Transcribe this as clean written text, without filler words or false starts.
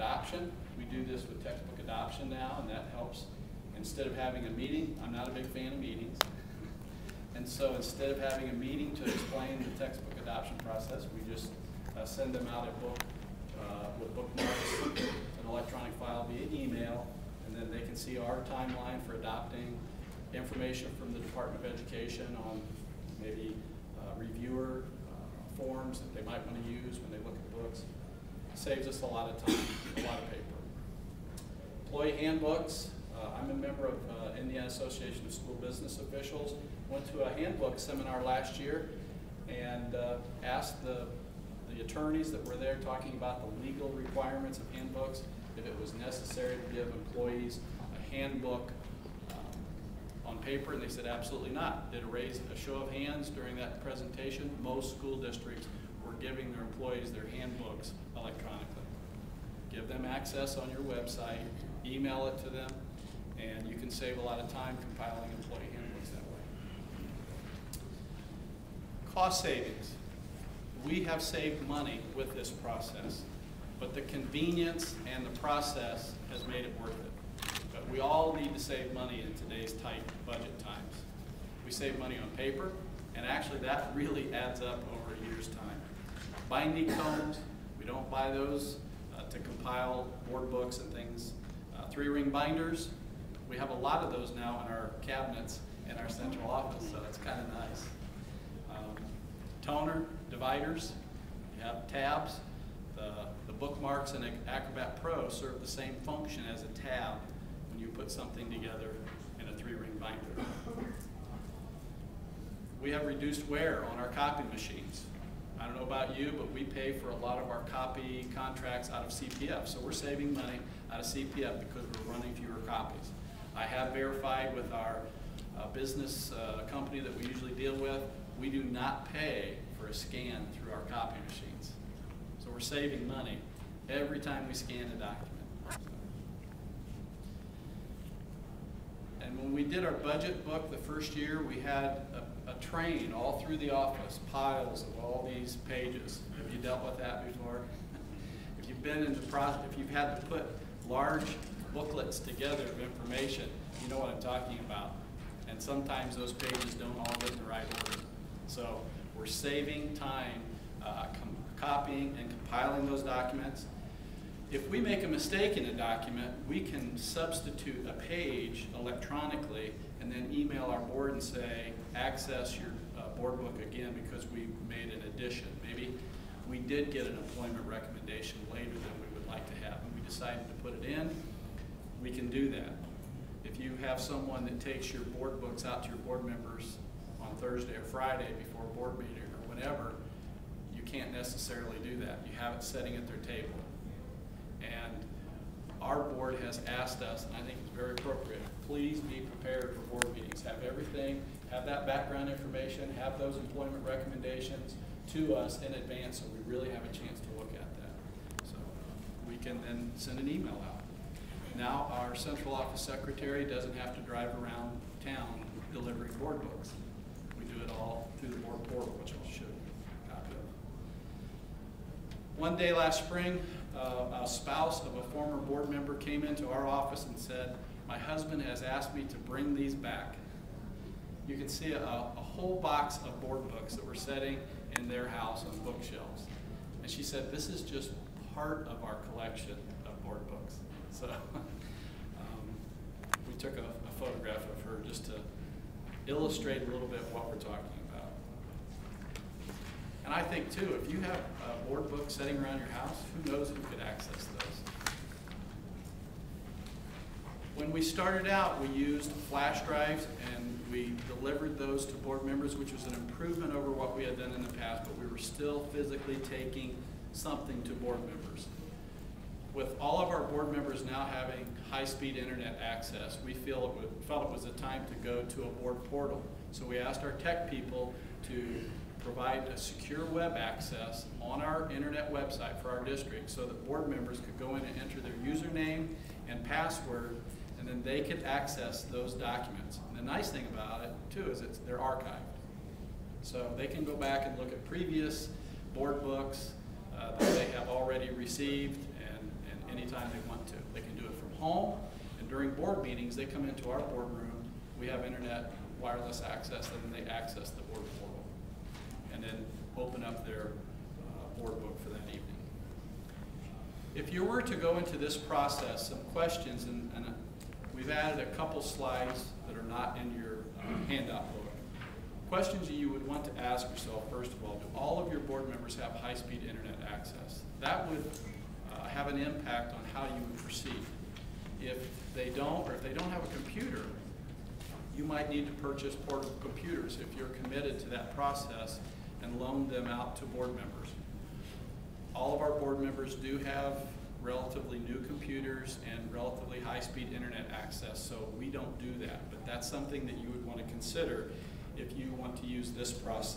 adoption. We do this with textbook adoption now, and that helps. Instead of having a meeting, I'm not a big fan of meetings. And so instead of having a meeting to explain the textbook adoption process, we just send them out a book with bookmarks, an electronic file via email, and then they can see our timeline for adopting, information from the Department of Education on maybe reviewer forms that they might want to use when they look at books. It saves us a lot of time, a lot of paper. Employee handbooks. I'm a member of Indiana Association of School Business Officials. Went to a handbook seminar last year and asked the attorneys that were there talking about the legal requirements of handbooks, if it was necessary to give employees a handbook on paper, and they said absolutely not. Did a show of hands during that presentation. Most school districts were giving their employees their handbooks electronically. Give them access on your website, email it to them, and you can save a lot of time compiling employee handbooks that way. Cost savings. We have saved money with this process, but the convenience and the process has made it worth it. But we all need to save money in today's tight budget times. We save money on paper, and actually that really adds up over a year's time. Binding cones, we don't buy those to compile board books and things. 3-ring binders, we have a lot of those now in our cabinets in our central office, so it's kind of nice. Toner, dividers, you have tabs. The bookmarks in Acrobat Pro serve the same function as a tab when you put something together in a 3-ring binder. We have reduced wear on our copy machines. I don't know about you, but we pay for a lot of our copy contracts out of CPF, so we're saving money out of CPF because we're running fewer copies. I have verified with our business company that we usually deal with, we do not pay for a scan through our copy machines. So we're saving money every time we scan a document. And when we did our budget book the first year, we had a train all through the office, piles of all these pages. Have you dealt with that before? If you've been in the process, if you've had to put large booklets together of information, you know what I'm talking about. And sometimes those pages don't all get in the right order. So we're saving time copying and compiling those documents. If we make a mistake in a document, we can substitute a page electronically and then email our board and say, access your board book again because we made an addition. Maybe we did get an employment recommendation later than we would like to have, and we decided to put it in. We can do that. If you have someone that takes your board books out to your board members on Thursday or Friday before a board meeting or whatever, you can't necessarily do that. You have it sitting at their table. And our board has asked us, and I think it's very appropriate, please be prepared for board meetings. Have everything, have that background information, have those employment recommendations to us in advance so we really have a chance to look at that. So we can then send an email out. Now our central office secretary doesn't have to drive around town delivering board books. We do it all through the board portal, which I'll show you a copy of. One day last spring, a spouse of a former board member came into our office and said, my husband has asked me to bring these back. You can see a whole box of board books that were sitting in their house on bookshelves. And she said, this is just part of our collection of board books. So we took a photograph of her just to illustrate a little bit what we're talking about. And I think too, if you have a board book sitting around your house, who knows who could access those? When we started out, we used flash drives and we delivered those to board members, which was an improvement over what we had done in the past, but we were still physically taking something to board members. With all of our board members now having high-speed internet access, we felt it was a time to go to a board portal. So we asked our tech people to provide a secure web access on our internet website for our district so that board members could go in and enter their username and password, and then they could access those documents. And the nice thing about it, too, is they're archived. So they can go back and look at previous board books that they have already received and anytime they want to. They can do it from home, and during board meetings, they come into our boardroom. We have internet wireless access, and then they access the board portal, and then open up their board book for that evening. If you were to go into this process, some questions, and we've added a couple slides that are not in your handout book. Questions you would want to ask yourself, first of all, do all of your board members have high-speed internet access? That would have an impact on how you would proceed. If they don't, or if they don't have a computer, you might need to purchase portable computers if you're committed to that process and loan them out to board members. All of our board members do have relatively new computers and relatively high-speed internet access, so we don't do that. But that's something that you would want to consider if you want to use this process.